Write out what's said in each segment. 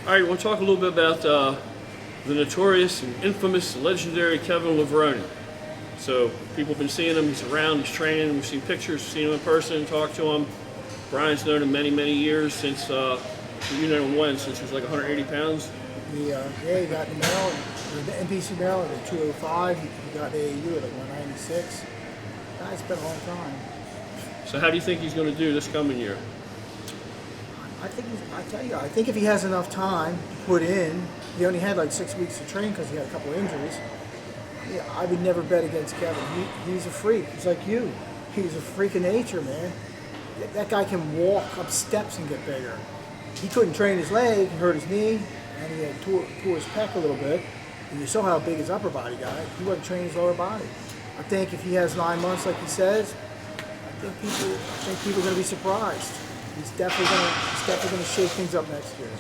All right, we'll talk a little bit about the notorious and infamous, legendary Kevin Levrone. So people have been seeing him. He's around. He's training. We've seen pictures. We've seen him in person. Talked to him. Brian's known him many, many years since you know him when? Since he was like 180 pounds. He got in Maryland, the NPC Maryland at 205. He got AAU at like 196. It's been a long time. So how do you think he's going to do this coming year? I think if he has enough time to put in, he only had like 6 weeks to train because he had a couple of injuries. Yeah, I would never bet against Kevin. He's a freak. He's like you. He's a freak of nature, man. That guy can walk up steps and get bigger. He couldn't train his leg. He hurt his knee, and he had tore his pec a little bit. And you saw how big his upper body got. He wasn't training his lower body. I think if he has 9 months, like he says, I think people are going to be surprised. He's definitely going to shake things up next year.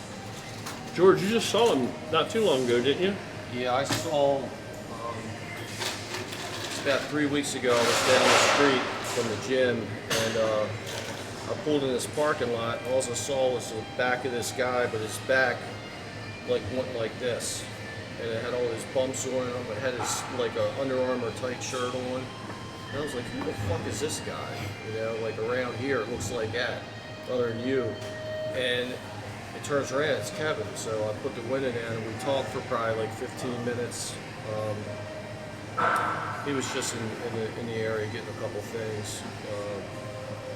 George, you just saw him not too long ago, didn't you? Yeah, I saw. It's about 3 weeks ago. I was down the street from the gym, and I pulled in this parking lot. All I saw was the back of this guy, but his back went like this, and it had all his bumps on him. It had his like a Under Armour tight shirt on. And I was like, who the fuck is this guy? You know, like around here, it looks like that, other than you. And it turns around, it's Kevin. So I put the window down and we talked for probably like 15 minutes. He was just in the area getting a couple things.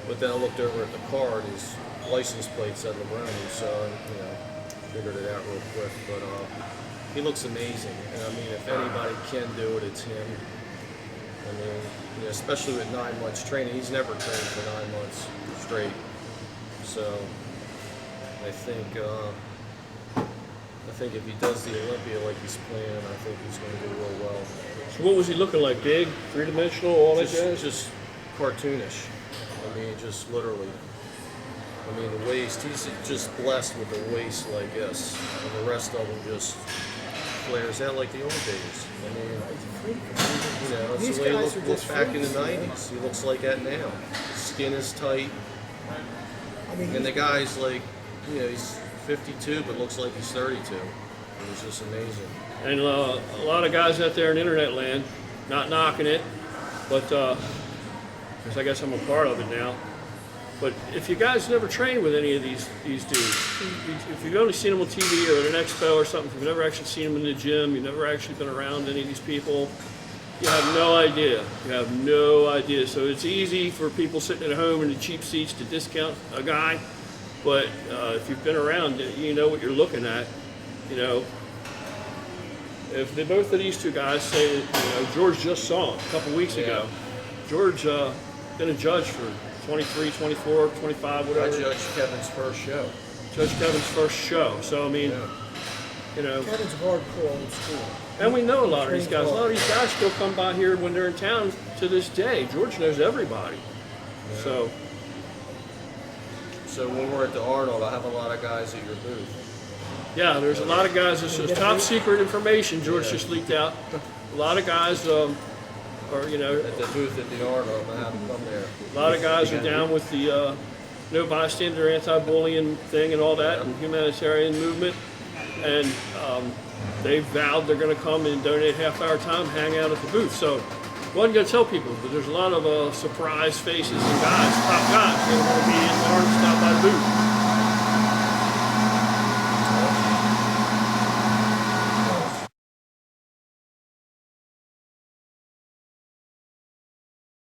But then I looked over at the car and his license plate said Levrone, so figured it out real quick. But he looks amazing. And I mean, if anybody can do it, it's him. I mean, especially with 9 months training. He's never trained for 9 months straight. So I think if he does the Olympia like he's planning, I think he's going to do real well. So what was he looking like? Big, three-dimensional, all that jazz? Just cartoonish. I mean, just literally. I mean, the waist, he's just blessed with a waist like this. And the rest of him just flares out like the old days. I mean, that's the way he looked back in the 90s. He looks like that now. His skin is tight. And the guy's like, he's 52, but looks like he's 32. It was just amazing. And a lot of guys out there in internet land, not knocking it, but because I guess I'm a part of it now. But if you guys never trained with any of these dudes, if you've only seen them on TV or at an expo or something, if you've never actually seen them in the gym, you've never actually been around any of these people, you have no idea. You have no idea. So it's easy for people sitting at home in the cheap seats to discount a guy. But if you've been around, you know what you're looking at. If both of these two guys say, George just saw him a couple weeks ago. George been a judge for 23, 24, 25, whatever. I judged Kevin's first show. So I mean, Kevin's hardcore old school. And we know a lot of these guys. A lot of these guys still come by here when they're in town to this day. George knows everybody. Yeah. So when we're at the Arnold, I have a lot of guys at your booth. Yeah, there's a lot of guys. This is top secret information George just leaked out. A lot of guys are, at the booth at the Arnold, I have them come there. A lot of guys are down with the no bystander, anti-bullying thing and all that, and humanitarian movement. And they've vowed they're going to come and donate half-hour time, hang out at the booth. So wasn't going to tell people, but there's a lot of surprise faces and guys, top guys, that are going to be in the Arnold stop by the booth.